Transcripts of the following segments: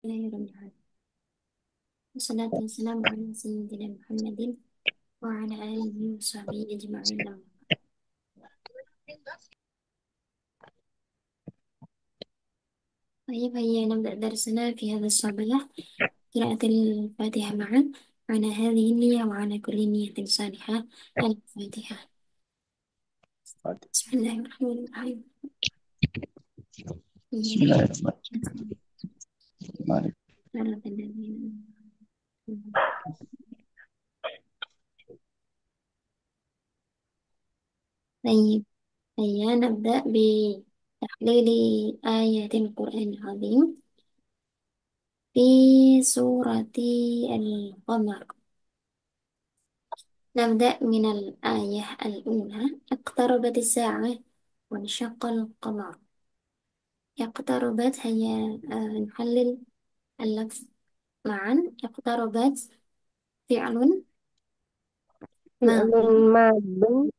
Bismillahirrahmanirrahim. Wassalatu wassalamu ala sayyidina Muhammadin wa ala alihi wa sahbihi ajma'in. طيب هيا نبدأ درسنا في هذا الصباح. قراءة الفاتحة معا على هذه النية وعلى كل نية صالحة. الفاتحة. بسم الله الرحمن الرحيم. بسم الله الرحمن الرحيم. طيب هيا نبدأ بتحليل آيات القرآن العظيم في سورة القمر. نبدأ من الآية الأولى. اقتربت الساعة وانشق القمر. اقتربت هي نحلل اللفظ معا. اقتربت فعل فعل ماضي. ماض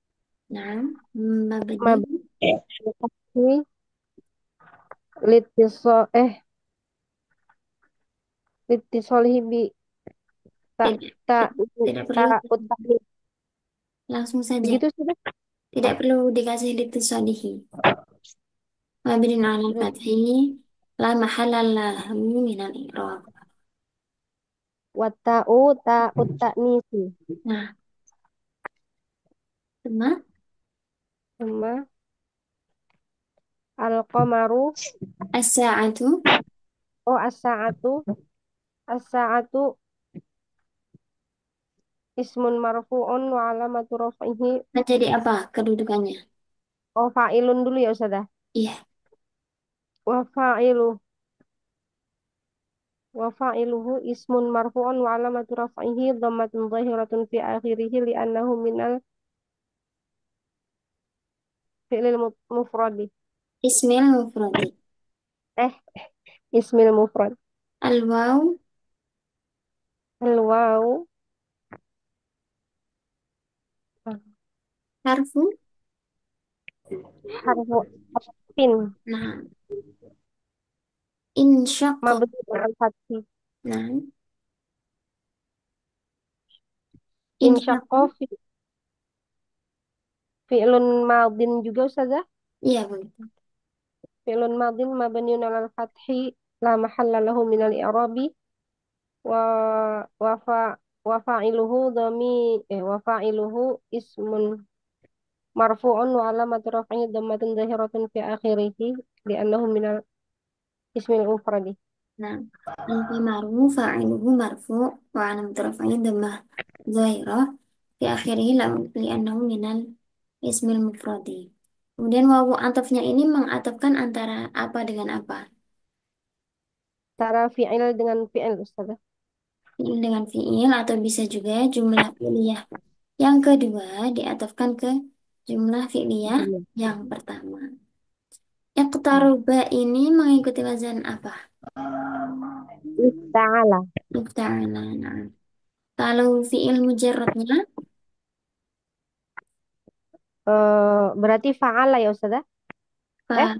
نعم. مبني. مبني في لاتصال لاتصاله ب tak Tidak, tak tidak perlu tak utami langsung saja. begitu sudah. Tidak perlu dikasih litisadihi. Mabnin ala Terus al-fathi la mahalla lahu minal i'rab. wata'u ta utanisi Nah, sama sama al-qamaru as-sa'atu as-sa'atu as-sa'atu ismun marfu'un wa alamatu raf'ihi menjadi apa kedudukannya? fa'ilun dulu ya Ustazah. Iya. Wa fa'ilu wa fa'iluhu ismun marfu'un wa alamatu raf'ihi dhammatun zahiratun fi akhirih li'annahu minal fi'lil mufradi. Ismil mufradi. Eh, ismil mufrad. Al-waw Al-wawu harfu. harfu atfin Nah, insyaqqa. mabni al-fathi. Nah, Insyaqqa insyaqqa. fi'lun madin juga Ustazah. Iya begitu. Fi'lun madin mabniun al-fathi la mahalla lahu minal i'rabi wa wa fa wa fa'iluhu wa fa'iluhu ismun marfu'un wa alamatu raf'ihi dhammatun zahiratun fi akhirih li'annahu minal ismil mufradi. Nah, al-qamaru fa'iluhu marfu' wa 'alamat raf'ihi dhammah dhahirah fi akhirih li'annahu minal ismil mufradi. Kemudian wawu atafnya ini mengatafkan antara apa dengan apa? Cara fi'il dengan fi'il Ustazah. Fi'il dengan fi'il atau bisa juga jumlah fi'liyah. Yang kedua diatafkan ke jumlah fi'liyah Iya. yang pertama. Iqtaruba ini mengikuti wazan apa? Ista'ala. Ifta'ala. Nah. Kalau fi'il mujarradnya, Berarti fa'ala ya Ustazah. Eh, fa,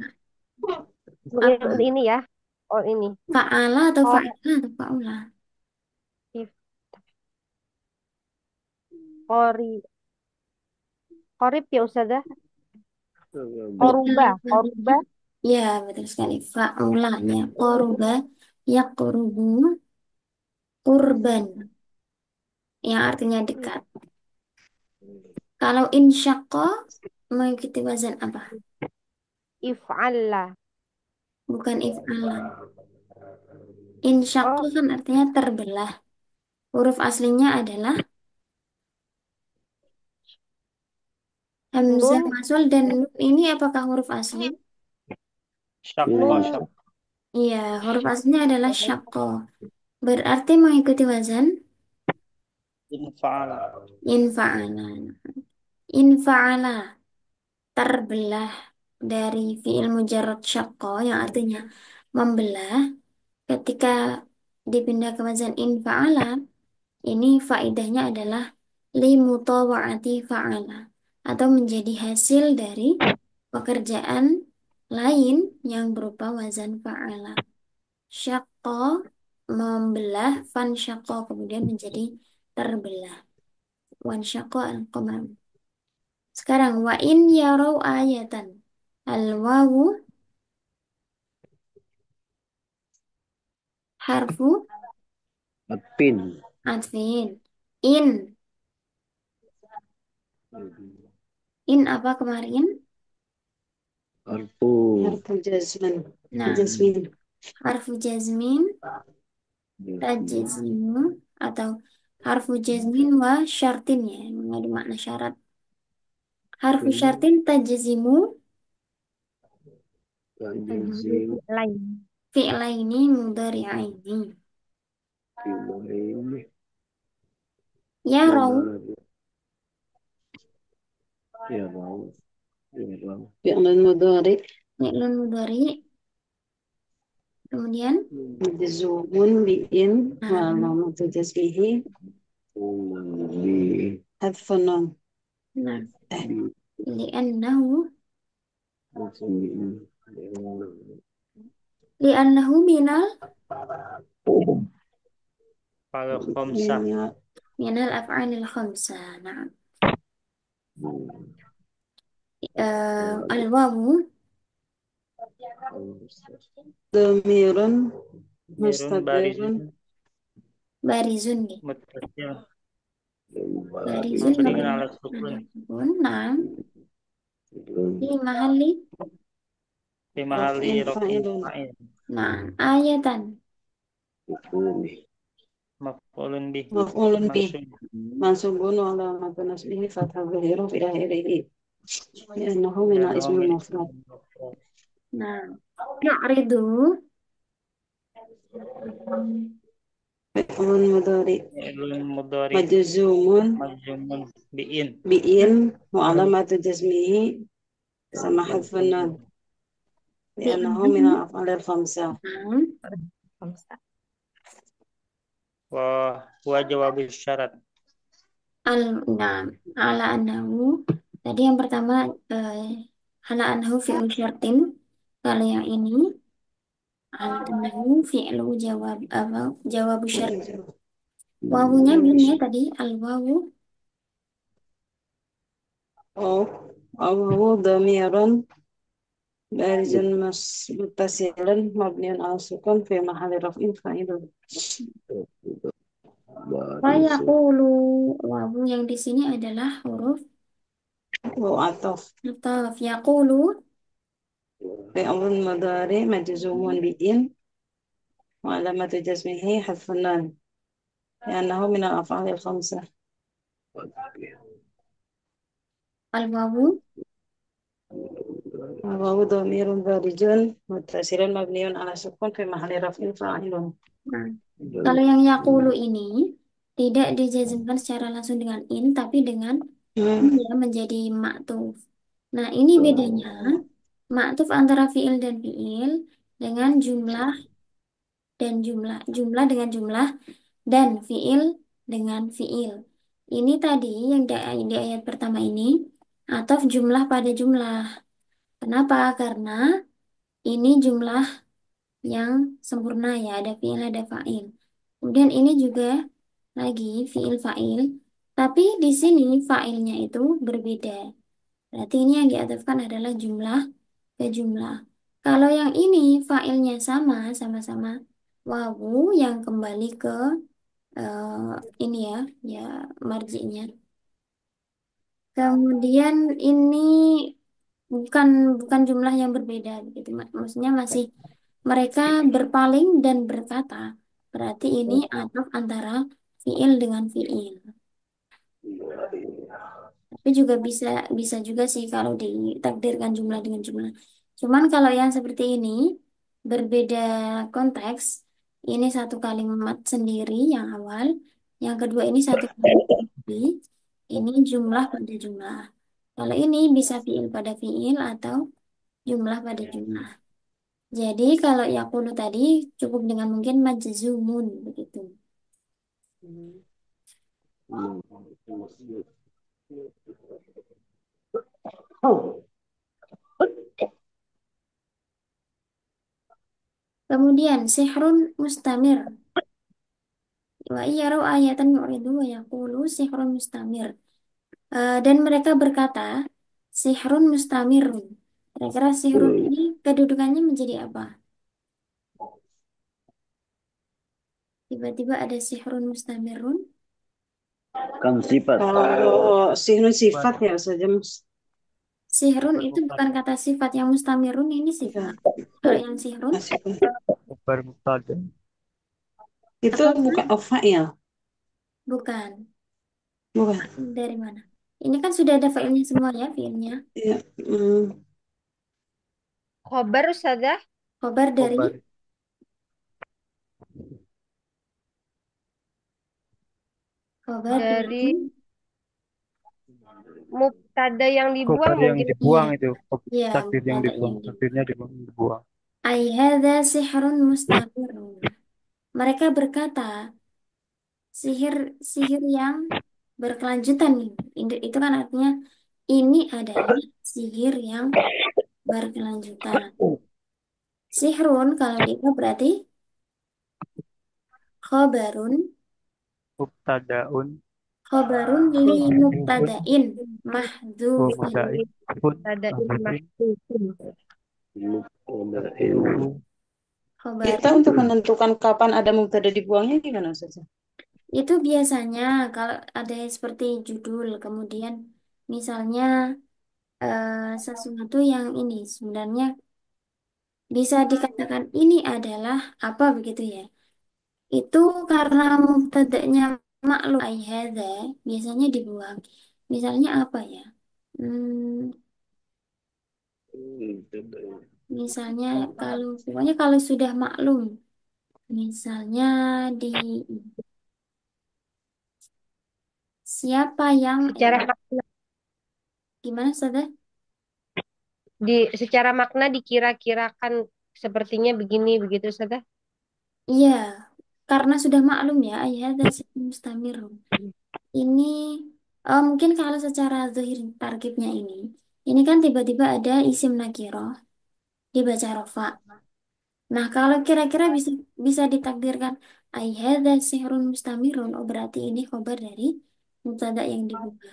apa? ini ya. Oh ini. Fa'ala atau Oh, fa'ila atau fa'ula? if, kori, korib ya Ustazah. Fi'il Koruba, mujarradnya, koruba, ya betul sekali. Fa'ulanya. Qoruba, yaqrubu, qurban. Yang artinya dekat. Kalau insyaqqa mengikuti wazan apa? if'alla. Bukan if'ala. Insyaqqa Oh, kan artinya terbelah. Huruf aslinya adalah hamzah nun, wasal dan nun ini apakah huruf asli? nun, Iya, huruf aslinya adalah syaqqa. Berarti mengikuti wazan infa'ala. Infa'ala terbelah dari fi'il mujarrad syaqqa yang artinya membelah. Ketika dipindah ke wazan infa'ala, ini faidahnya adalah limutawa'ati fa'ala atau menjadi hasil dari pekerjaan lain yang berupa wazan fa'ala. Syaqqa membelah, fansyaqa kemudian menjadi terbelah. Wansyaqa al-qamar. Sekarang wa in yarau ayatan. Al-wawu harfu Atpin. atfin. In. In apa kemarin? Arfu. حرف جزم Nah, جزمين. harfu jazmin, tajzimu atau harfu jazmin wa syartin ya, mengandung makna syarat. Harfu syartin tajzimu Tajazim. Lain. fi'laini mudhari'aini. Fi'laini. Ya raw Mudhari. Ya raw. Ya raw. فعل المضارع fi'lun mudhari. Kemudian مجزوم بإن nah, وعلامة جزمه Bi. حذف النون. nah Bi. li'annahu Bi. li'annahu minal Kalau khamsah. من minal af'alil khamsah. Nah, al-wawu ضمير Mirun مستتر barizun barizun nih. muttasil Barizun mabniun mabni ala ala sukun sukun. Nah, di mahalli. fi رفع mahalli raf'in فاعل fa'il Nah, ayatan. maf'ulun bihi مفعول به mansub منصوب وعلامة نصبه فتح الظهير في آخره لأنه من dan الاسم min المفرد. ismil maf'ul. Nah, ya'ridu فعل مضارع Fi'lun mudhari مجزوم majzumun bi'in بإن وعلامة جزمه سما حذف النون لأنه من fi'luhu. الأفعال الخمسة. Nah, wa huwa jawabu syarat al nah, ala annahu. Tadi yang pertama ala annahu fi'lu syartin. Kalau yang ini ala annahu fi'lu jawab apa? Jawabu syart. Wawunya belum ya tadi al wawu. أو أو هو ضمير بارز متصل مبني على السكون في محل رفع فاعل. Barisun. Fayaqulu. Wawu yang di sini adalah huruf وعطف ataf. Yaqulu. فعل مضارع مجزوم بإن وعلامة جزمه حذف النون لأنه من الأفعال الخمسة. Al wawu. وهو ضمير بارز متصل مبني على السكون في محل رفع فاعل. Nah, kalau yang yaqulu ini tidak dijazmkan secara langsung dengan in, tapi dengan ya menjadi ma'tuf. Nah, ini bedanya ma'tuf antara fiil dan fiil dengan jumlah dan jumlah, jumlah dengan jumlah dan fiil dengan fiil. Ini tadi yang di ayat pertama ini atau jumlah pada jumlah. Kenapa? Karena ini jumlah yang sempurna ya, ada fiil ada fa'il. Kemudian ini juga lagi fiil fa'il, tapi di sini fa'ilnya itu berbeda. Berarti ini yang diatofkan adalah jumlah ke jumlah. Kalau yang ini fa'ilnya sama, sama-sama wawu yang kembali ke ini ya, ya marjinya. Kemudian ini bukan bukan jumlah yang berbeda gitu. Maksudnya masih mereka berpaling dan berkata. Berarti ini ataf antara fiil dengan fiil. Tapi juga bisa bisa juga sih kalau ditakdirkan jumlah dengan jumlah. Cuman kalau yang seperti ini berbeda konteks. Ini satu kalimat sendiri yang awal, yang kedua ini satu kalimat sendiri. Ini jumlah pada jumlah. Kalau ini bisa fiil pada fiil atau jumlah pada jumlah. Jadi kalau yaqulu tadi cukup dengan mungkin majzumun begitu. Kemudian sihrun mustamir. Wa iyarau ayatan yu'ridu wa yaqulu sihrun mustamir. Dan mereka berkata, sihrun mustamirun. Kira-kira sihrun ini kedudukannya menjadi apa? Tiba-tiba ada sihrun mustamirun. Kan sifat. Kalau sihnu sifat ya saja Sihrun itu bukan kata sifat, yang mustamirun ini sifat. sifat. Kalau yang sihrun, Sifat. Khabar mubtada. Itu apa bukan bukan? fa'il, Bukan. bukan. Dari mana? Ini kan sudah ada failnya semua ya, fiilnya. Ya, Khobar Ustazah Khobar dari, Khabar khobar dari dari, mubtada yang dibuang khabar yang mungkin. dibuang iya, itu. iya, Takdir yang mubtada dibuang. yang di. Takdirnya dibuang. Dibuang. Ai hadza sihrun mustamirun. Mereka berkata, sihir sihir yang berkelanjutan nih. Itu kan artinya ini adalah sihir yang berkelanjutan. Sihrun kalau dia berarti khobarun, Mubtadaun. khobarun li Mahdhufun. mubtadain Wa mahdzufin. mubtadain. Mubtada Mahdhufin. Mubtada'in. Takdiruhu. kita Khobarun untuk menentukan kapan ada mubtada dibuangnya gimana saja? itu biasanya kalau ada seperti judul, kemudian misalnya sesuatu yang ini sebenarnya bisa dikatakan ini adalah apa begitu ya. Itu karena mubtada'nya maklum ai hadza biasanya dibuang. Misalnya apa ya? Misalnya pokoknya kalau sudah maklum, misalnya di siapa yang secara makna gimana saudara? secara makna dikira-kirakan sepertinya begini begitu Ustazah. Iya, karena sudah maklum ya, ayat dan mustamir. Ini mungkin kalau secara zahir tarkibnya ini kan tiba-tiba ada isim nakiroh dibaca rofa. Nah, kalau kira-kira bisa bisa ditakdirkan ayat dan sihrun mustamirun, oh berarti ini khobar dari mubtada yang dibuka.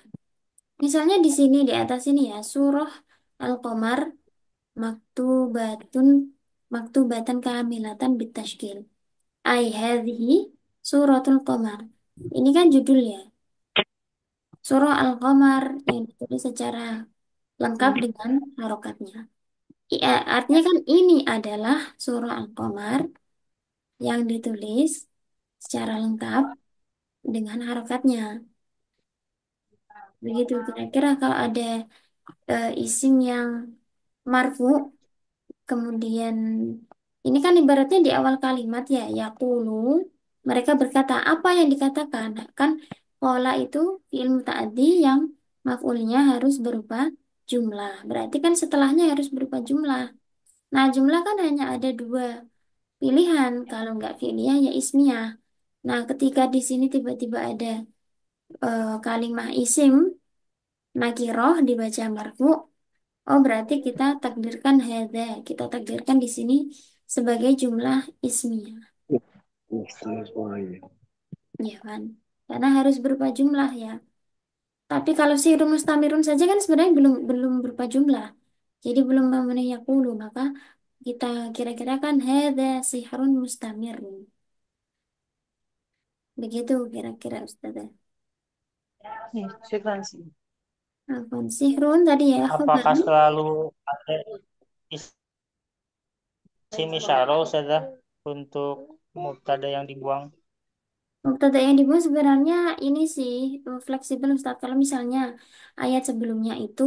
Misalnya di sini di atas ini ya, surah Al-Qamar maktubatun maktubatan kamilatan bitashkil. Ai hadhihi suratul Qamar. Ini kan judulnya. Surah Al-Qamar yang ditulis secara lengkap dengan harokatnya. Iya, artinya kan ini adalah surah Al-Qamar yang ditulis secara lengkap dengan harokatnya. Begitu kira-kira kalau ada isim yang marfu, kemudian ini kan ibaratnya di awal kalimat ya, yaqulu, mereka berkata apa yang dikatakan? Nah, kan pola itu fi'il muta'addi yang maf'ulnya harus berupa jumlah. Berarti kan setelahnya harus berupa jumlah. Nah, jumlah kan hanya ada dua pilihan. Kalau nggak fi'liyah ya ismiyah. Nah, ketika di sini tiba-tiba ada kalimah isim nakiroh dibaca marfu. Oh, berarti kita takdirkan hadza. Kita takdirkan di sini sebagai jumlah ismiyah. Semuanya. Ya kan? Karena harus berupa jumlah ya. Tapi kalau sihirun mustamirun saja kan sebenarnya belum belum berupa jumlah. Jadi belum memenuhi yaqulu, maka kita kira-kira kan hadza sihrun mustamirun. Begitu kira-kira Ustazah. Ya, syukran sih. Afwan, sihrun tadi ya Apakah khabarun. selalu ada isim isyarah Ustazah untuk mubtada yang dibuang? Mubtada yang dibuat sebenarnya ini sih fleksibel Ustaz. Kalau misalnya ayat sebelumnya itu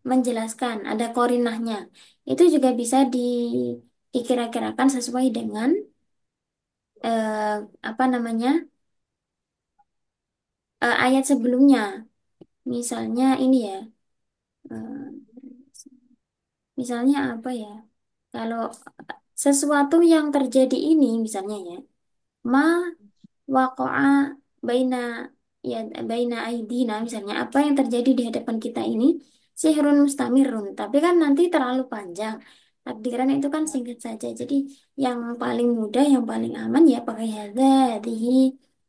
menjelaskan ada korinahnya, itu juga bisa dikira-kirakan sesuai dengan apa namanya ayat sebelumnya. Misalnya ini ya, eh, misalnya apa ya? Kalau sesuatu yang terjadi ini misalnya ya, ma waqa'a baina ya baina aidina misalnya apa yang terjadi di hadapan kita ini sihrun mustamirun tapi kan nanti terlalu panjang takdiran itu kan singkat saja. Jadi yang paling mudah, yang paling aman ya pakai hadza, hadihi,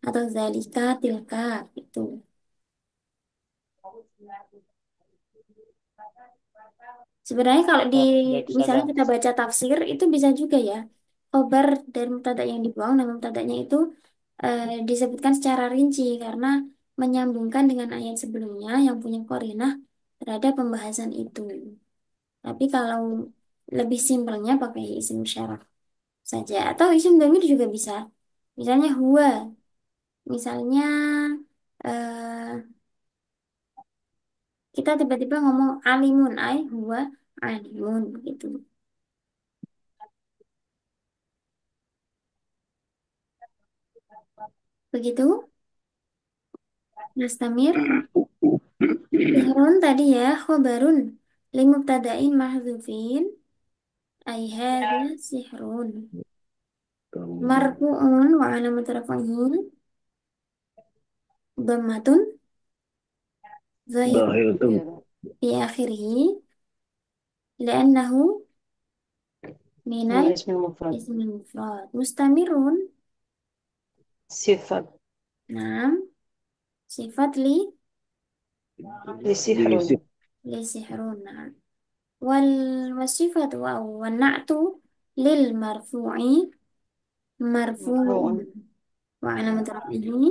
atau zalika, tilka gitu. Sebenarnya kalau di Baik, misalnya Ustazah. kita baca tafsir itu bisa juga ya. Khobar dari mubtada yang dibuang, nama mubtadanya itu disebutkan secara rinci karena menyambungkan dengan ayat sebelumnya yang punya korinah terhadap pembahasan itu. Tapi kalau lebih simpelnya pakai isim syarat saja atau isim dhamir juga bisa. Misalnya huwa, misalnya eh, kita tiba-tiba ngomong alimun, huwa alimun gitu. Begitu, Mas Tamir. Sihrun tadi ya, khobarun limubtada'in mahdzufin ay hadza sihrun. Marfu'un wa alamat rafa'ihi dhammatun zahir Zahiratun. Ya. fi akhirih li'annahu minal Min ismil mufrad. ismil mufrad. Mustamirun, Sifat. nam, sifat Lisihrun. li sihrun. Nah. Wal wasifatu wan na'tu lil marfu'i marfu'un Marfu'un. wa alamat rafi'ihi.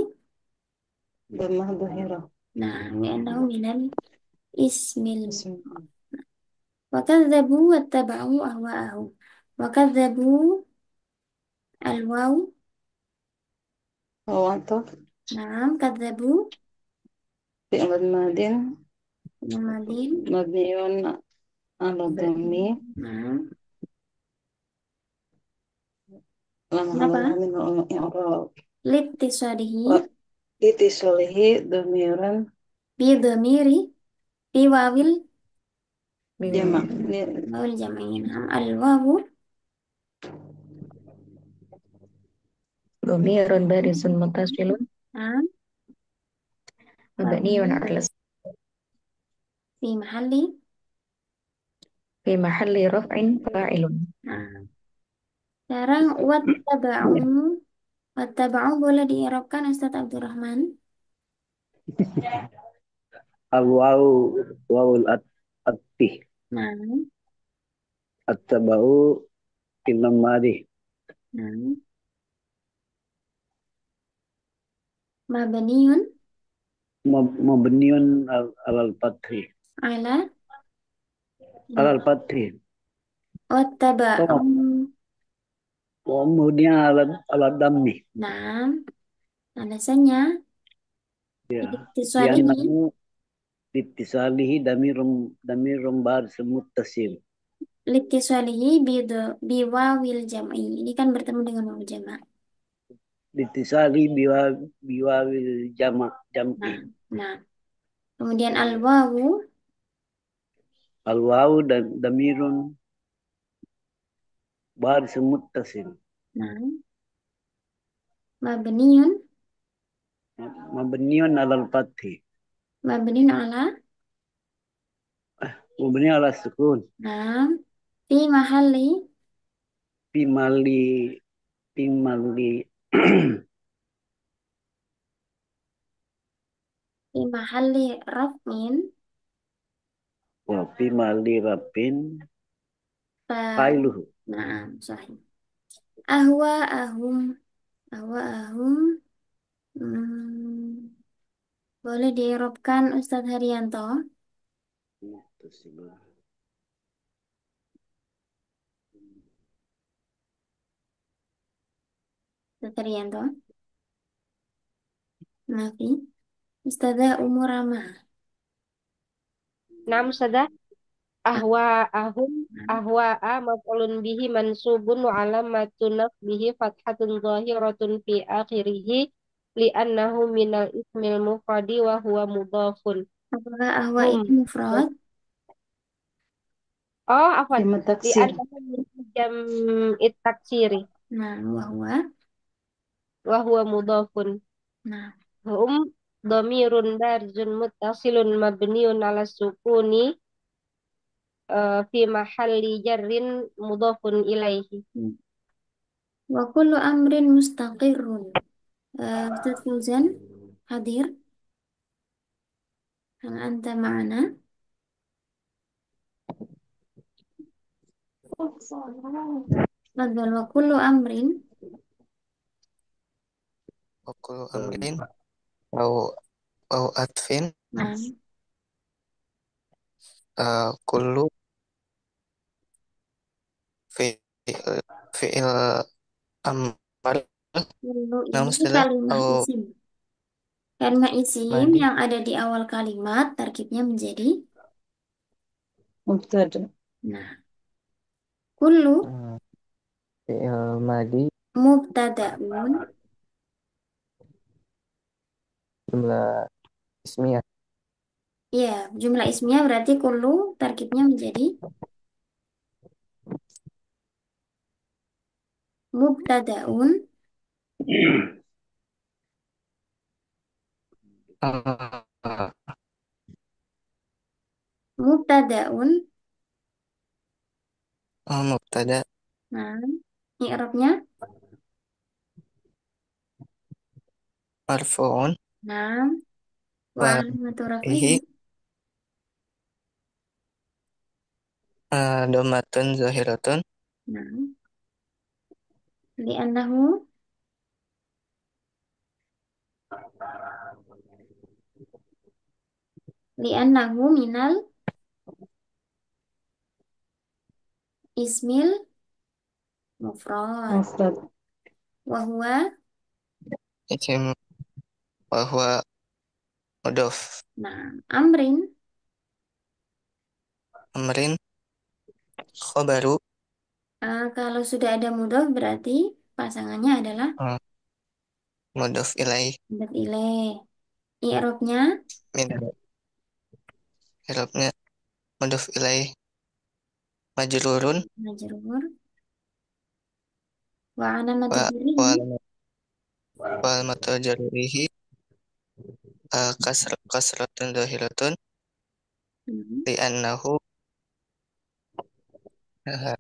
Dhammah dhahirah. Nah, li'annahu minal ismil. Ism. وكذبوا واتبعوا أهواءهم. وكذبوا الواو. Wa ataf. نعم كذبوا Fi'l madin. الماضين. Mabniun ala dhammi. نعم. La mahalla Kenapa? lahu min al-i'rab. لاتصاله Wa itisalihi dhamiran بضمير في jama'. واو الجمعين. نعم الواو. ضمير بارز متصل نعم مبني على في محل. في محل رفع فاعل. Nah, sekarang wattaba'u boleh diirabkan Ustaz Abdurrahman. Al-waw wawul atfi. Nah, At-tabau fi'l madhi. nah. Mabniun Mabniun alal fathi. ala Alal fathi. wattaba'u. Kemudian alal dammi. Nah, alasannya Ya. ittisalihi Li'annahu litisalihi damirum bar muttasil. littisalihi biwawil jam'i. Ini kan bertemu dengan wawil jama'. Litisali biwawil jam'i. Nah, nah. Kemudian al-wawu. Al-wawu dan damirun bar muttasil. Nah, mabniun Mabniun alal fathi. mabniun ala. Mabni ala sukun. Nah, fi mahalli Pimali pimali fi mahalli raf'in wa pimali rapin fa. failuhu. Nah, sahih. Ahwa ahum. Ahwa ahum. Hmm, boleh diirobkan Ustadz Haryanto. Ustadz Haryanto. Nafi. Ustazah Umurama. Nam sada ahwa'a maf'ulun bihi mansubun wa alamatun bihi fathatun zahiratun fi akhirih li'annahu minal ismil mufradi wa huwa mudhafun. Apakah ahwa Hum. itu mufrad? Oh, afwan. Jamak taksir. Li'annahu min jam'it taksiri Nah, wahwa. wa huwa mudhafun. Nah, Hum dhamirun barizun muttasilun mabniun ala sukuni fi mahalli jarrin mudhafun ilaihi. Wa kullu amrin mustaqirrun. Ustaz Fauzan hadir. Hal anta ma'ana? Fadhal wa kullu amrin. وكل أمر أو أطف Nah, كل فعل فعل أمر kullu نعم ini أستاذة kalimah أو isim. Kalimah isim مادي yang ada di awal kalimat, tarkibnya menjadi مبتدأ. nah. Kullu فعل مادي mubtada'un. جملة اسمية Ya, jumlah ismiyah berarti kullu tarkibnya menjadi mubtada'un. آه، Mubtada'un. مبتدأ Nah, i'rabnya. مرفوع Nah, wa alamatu raf'ihi. وفيه ضمة ظاهرة Nah, li'annahu li'annahu minal ismil mufrad. مفرد. Wa huwa. اسم وهو مضاف Nah, amrin. أمر خبر Kalau sudah ada mudhof berarti pasangannya adalah آه، مضاف إليه mudhof ilaih. I'rabnya من إعرابنا مضاف إليه مجرور majrur wa alamatu و- jarrihi. وعلامة وعلامة جره كسرة ظاهرة Hmm, لأنه آه،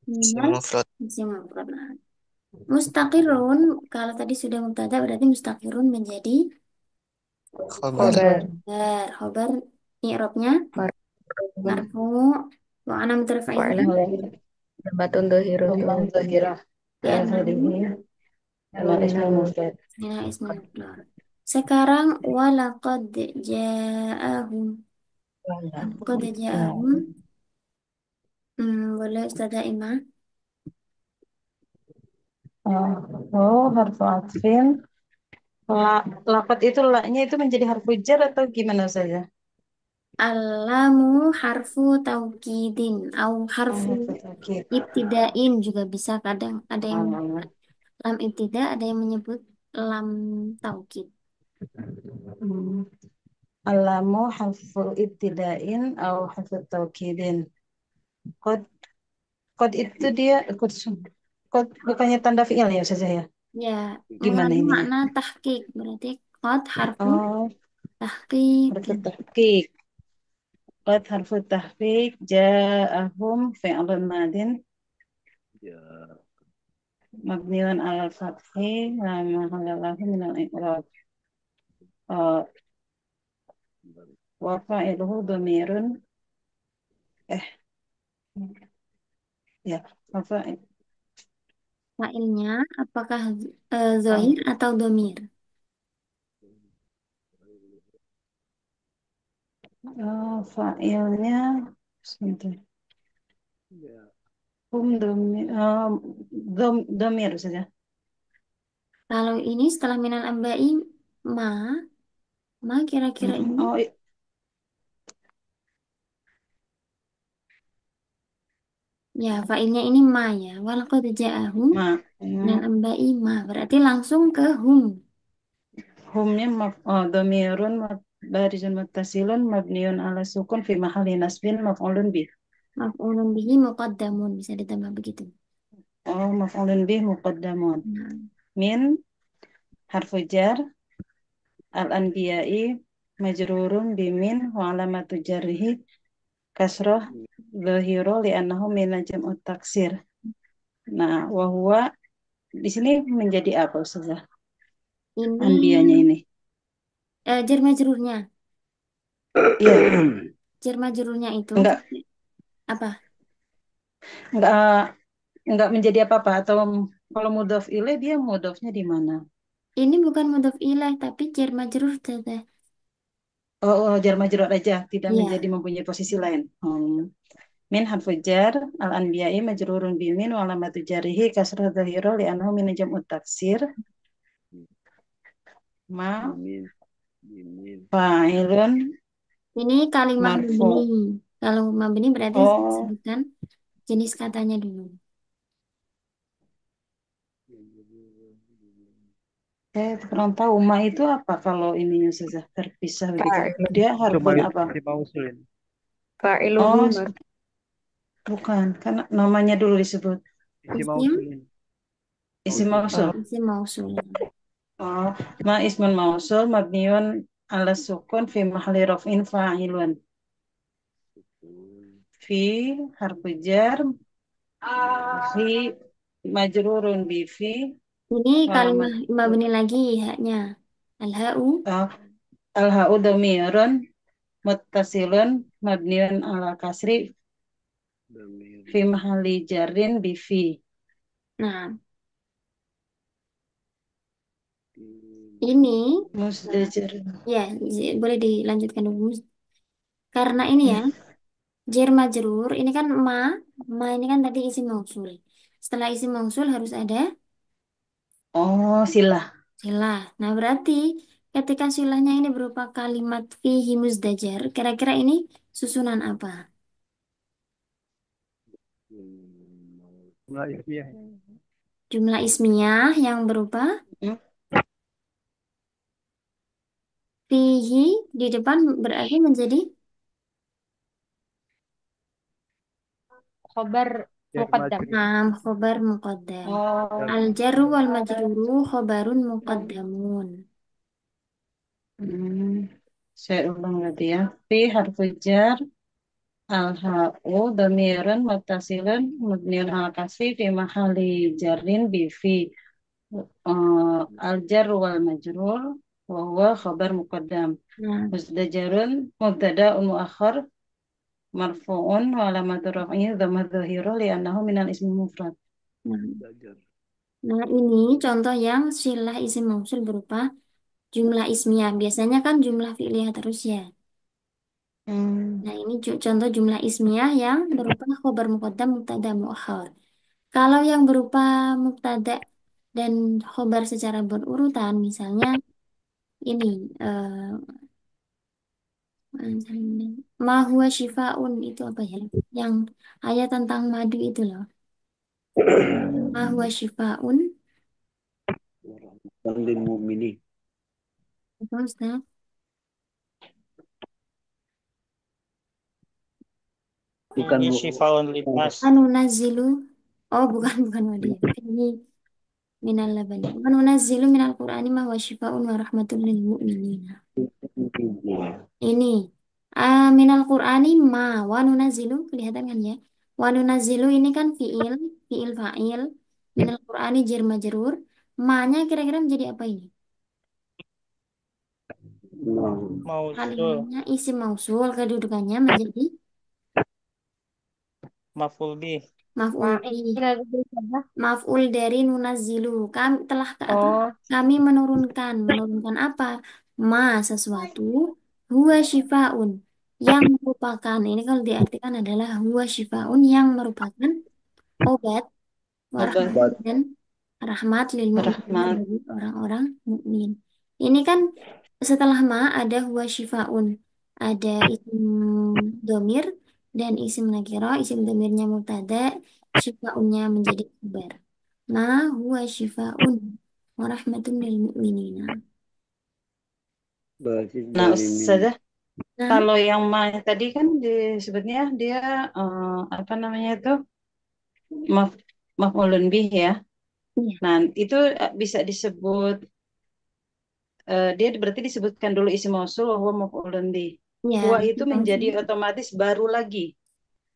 اسم minal مفرد isim mufrad. Nah, mustaqirun kalau tadi sudah mubtada berarti mustaqirun menjadi خبر خبر. khobar. Khobar i'rabnya marfu'un marfu wa alamatu raf'ihi fa'ilahu ضمة ضمة ظاهرة ظاهرة على li'annahu آخره على اسم المفرد. minal ismil mufrad. Sekarang walaqad ja'ahum. Qad ja'ahum. Boleh Ustazah Ima. حرف عطف. Lakot itu laknya itu menjadi harfu jar atau gimana saja? Alamu harfu taukidin au harfu Harfu taukid. ibtidain juga bisa, kadang ada yang Oh. lam ibtida, ada yang menyebut lam taukid. Hmm. Alamu harfu ibtidain atau harfu taukidin. Kod kod itu dia kod bukannya tanda fiil ya saja ya? Ya, Gimana mengandung ininya? makna tahqiq, berarti qad harfu Oh, harfu tahqiqin. tahqiq. Qad harfu tahqiq ja'ahum fi'lun madin Ya, mabniun ala fathi la mahalla lahu min al-i'rab. Uh, wa fa'iluhu dhamirun eh ya wa fa'il Fa'ilnya apakah oh, zohir atau domir? fa'ilnya sebentar. ya, Dhamir dhamir saja. Kalau ini setelah minal ambai ma, ma kira-kira ini. Oh, Ya, fa'ilnya ini ma ya. Walaqad ja'ahum ma minal ambai ma. Berarti langsung ke hum. humnya dhamirun barizun muttasilun mabniun ala sukun fi mahalli nasbin maf'ulun bih. Maf'ulun bihi muqaddamun. Bisa ditambah begitu. Oh, maf'ulun bih muqaddamun. Nah, Min harfu jar al-anbiya'i majrurun bimin wa alamatu jarrihi kasroh dhahiro li'annahu mina jam'ut taksir. Nah, wahwa di sini menjadi apa Ustazah? Ini Anbianya ini. jar majrurnya. Iya, Jar majrurnya itu enggak apa? enggak enggak menjadi apa-apa atau kalau mudhof ilaih dia mudhofnya di mana? Ini bukan mudhof ilaih tapi jar majrur Teteh. Oh, jar majrur aja, tidak menjadi Iya. mempunyai posisi lain. Min harfu jar al-anbiya'i majrurun bimin wa alamatu jarihi kasrah dhahira li'annahu min jam'ut taksir ma Bimin. Bimin. fa'ilun Ini kalimat marfu. mabni. Kalau mabni berarti Oh, sebutkan jenis katanya dulu. saya kurang tahu ma itu apa kalau ininya saja terpisah begitu. Fa'ilun. Dia Cuma harfun apa? isim mausul. Fa'iluhu Oh, mar. bukan, kan namanya dulu disebut Isim Isim, mausul. isim Mausul. mausul. Oh, isim mausul. Oh, ma ismun mausul mabniun ala sukun fi mahali raf'in fa'ilun. Fi harfu jar fi majrurun bi fi Ini alamat kalimat mabni lagi haknya. Al-ha'u. uh, al-ha'u dhamirun muttasilun mabniun ala kasri Damir. fi mahali jarrin bi fi Nah, ini musdajir. ya boleh dilanjutkan dulu. Karena ini ya, jar majrur ini kan ma ini kan tadi isim mausul. Setelah isim mausul harus ada Oh, silah. silah. Nah, berarti ketika silahnya ini berupa kalimat fihi muzdajar, kira-kira ini susunan apa? Jumlah ismiyah. Jumlah ismiyah yang berupa Hmm? fihi di depan berarti menjadi Khobar Jar muqaddam. majrur. nam khobar muqaddam. Oh, Al jarru wal majruru khobarun muqaddamun. hmm. Saya ulang lagi ya. Fi harfu jar al-ha'u dhamirun muttasilun mabniun ala kasri fi mahali jarrin bi fi al-jar wal majrur wa huwa khabar muqaddam. Nah, Musdajarun mubtada'un muakhar marfu'un wa alamatu raf'ihi dhamma dhahira li'annahu minal ismi mufrad. nah, Dajar. nah, ini contoh yang silah isim mausul berupa jumlah ismiyah. Biasanya kan jumlah fi'liyah terus ya. Hmm. Nah, ini contoh jumlah ismiyah yang berupa khobar muqaddam mubtada muakhar. Kalau yang berupa mubtada dan khobar secara berurutan, misalnya ini ma huwa shifaun itu apa ya? Yang ayat tentang madu itu loh. Ma huwa shifaun Warahmatan lil mu'minin. apa Ustaz? Bukan Ini syifaun linnas. Anu nazilu. Oh, bukan bukan madu ya. Ini minal labani. Wa nunazzilu minal Qur'ani ma huwa shifaun wa rahmatul lil mu'minin. Ini minal Qur'ani ma wa nunazzilu kelihatan kan ya? Wa nunazzilu ini kan fiil fa'il. Minal Qur'ani jar majrur. Ma-nya kira-kira menjadi apa ini? Mausul. Kalimatnya isim mausul, kedudukannya menjadi Maf'ul bih. maf'ul bih. Maf'ul dari nunazzilu. Kami telah ke apa? Oh, Kami menurunkan apa? Ma sesuatu huwa shifaun yang merupakan ini kalau diartikan adalah huwa shifaun yang merupakan obat warahmat Obat dan rahmat lil mukminin rahmat. bagi orang-orang mukmin. Ini kan setelah ma ada huwa shifaun, ada isim domir dan isim nakiro, isim domirnya mubtada, shifaunnya menjadi khabar. Ma huwa shifaun wa rahmatun lil mukminina. Basis Nah, dari Ustazah, Nah, kalau yang ma tadi kan disebutnya dia apa namanya itu maf maf'ulun bih ya. iya. Nah, itu bisa disebut dia berarti disebutkan dulu isim mausul wa huwa maf'ulun bih. Ya, Huwa itu menjadi langsung. otomatis baru lagi,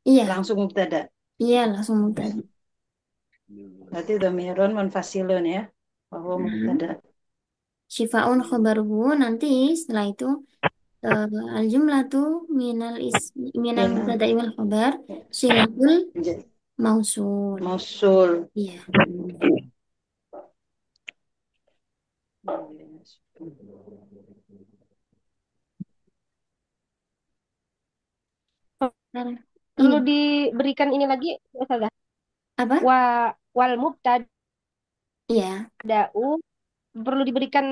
Iya, langsung mubtada. iya langsung mubtada. Berarti dhamirun munfasilun ya. Bahwa Nah, mubtada. Syifaun khobaruhu nanti setelah itu al jumlah tuh minal Min mubtada wal khobar silahul menjadi mausul. mausul. Iya. Nah, Perlu ini diberikan ini lagi, Ustazah. apa? Wa wal Iya. mubtada'u perlu diberikan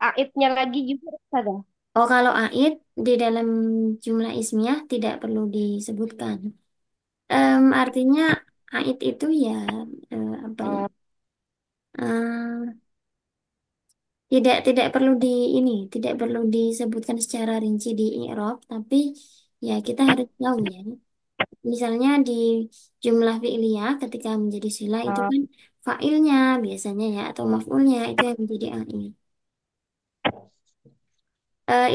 aidnya lagi juga, Ustazah. Oh, kalau aid di dalam jumlah ismiyah tidak perlu disebutkan. Artinya aid itu ya apa ya? Oh, Eh, tidak perlu tidak perlu disebutkan secara rinci di i'rab, tapi ya kita harus tahu ya. Misalnya di jumlah fi'liyah ketika menjadi sila itu oh, kan fa'ilnya biasanya ya atau maf'ulnya itu yang menjadi aid.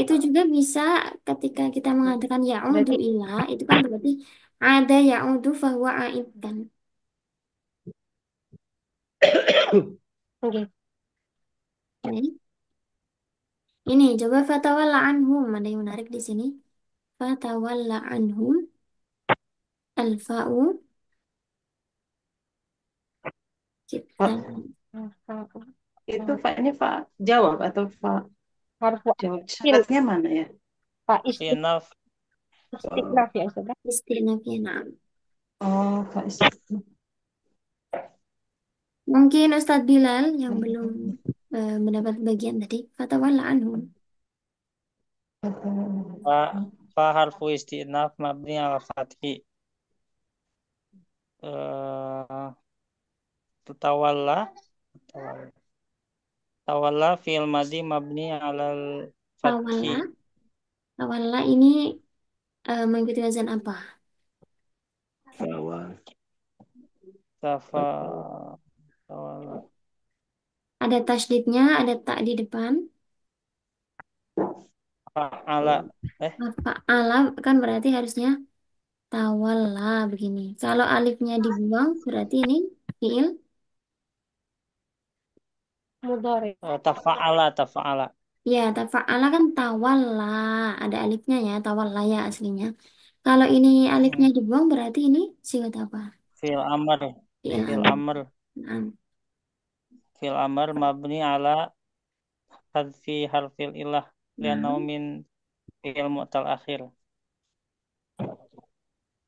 Itu juga bisa ketika kita mengatakan ya'udu berarti ila itu kan berarti ada ya'udu fahuwa aid kan. oke. Oke. Ini coba fatawalla anhum ada yang menarik di sini. Fatawalla anhum alfa'u kita Fa- Itu fa ini fa jawab atau fa Harfu jawab atin, syaratnya mana ya? Pak Inaf istiqlaf ya, Ustazah. istinafnya nah. Oh, fa istiqlal. Mungkin Ustadz Bilal yang belum mendapat bagian tadi fatawalla anhum. fa fa harfu istinaf mabni ala fathi. Eh tawalla tawalla tawalla fi'il madi mabni ala fathi. Tawalla, tawalla ini mengikuti wazan apa? Fawal. Tafa tawalla Ada tasydidnya, ada tak di depan. fa'ala Fa'ala kan berarti harusnya tawalla begini. Kalau alifnya dibuang berarti ini fiil. Mudhari. tafa'ala. Ya, tafa'ala kan tawalla. Ada alifnya ya, tawalla ya aslinya. Kalau ini alifnya Hmm. dibuang berarti ini silat apa? Fi'il amr Fiil fi'il amr. amr Nah, fi'il amr mabni ala hadfi harfil ilah nah, lianau min fi'il mu'tal akhir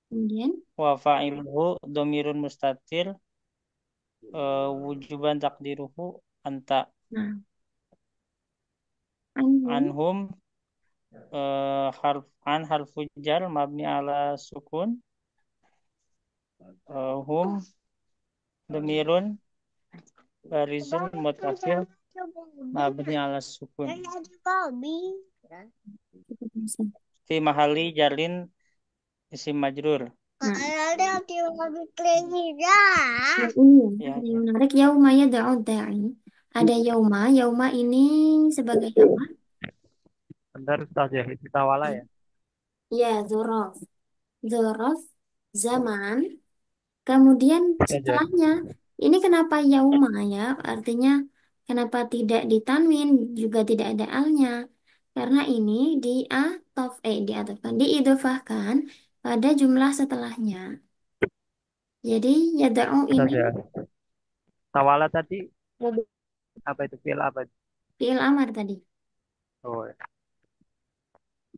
kemudian wa fa'iluhu domirun mustatir wujuban takdiruhu anta nah, anhum anhum harfu jar mabni ala sukun hum domirun barizun mutasil mabni ala sukun cukup bisa. fi mahali jarin isim majrur Nah, ya. ini ya, ada yang menarik yauma yad'u da'i. Ada yauma, yauma ini sebagai apa? Benar Ustaz ya, itu tawala ya. Ya, dzuraf. Dzuraf zaman. Kemudian Saja. setelahnya, ini kenapa yauma ya? Artinya kenapa tidak ditanwin juga tidak ada alnya? Karena ini diatofkan, diidofahkan pada jumlah setelahnya. Jadi yada'u ini Saja. Tawala tadi Mudhari. apa itu fi'il apa? fi'il amar tadi. Oh, ya.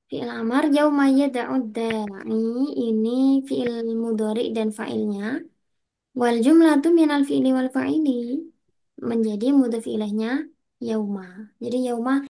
Fi'il amar yauma yada'u da'i ini fi'il mudhari dan fa'ilnya. Wal jumlatu minal fi'li wal fa'ili menjadi mudhaf ilaihnya yauma. Jadi yauma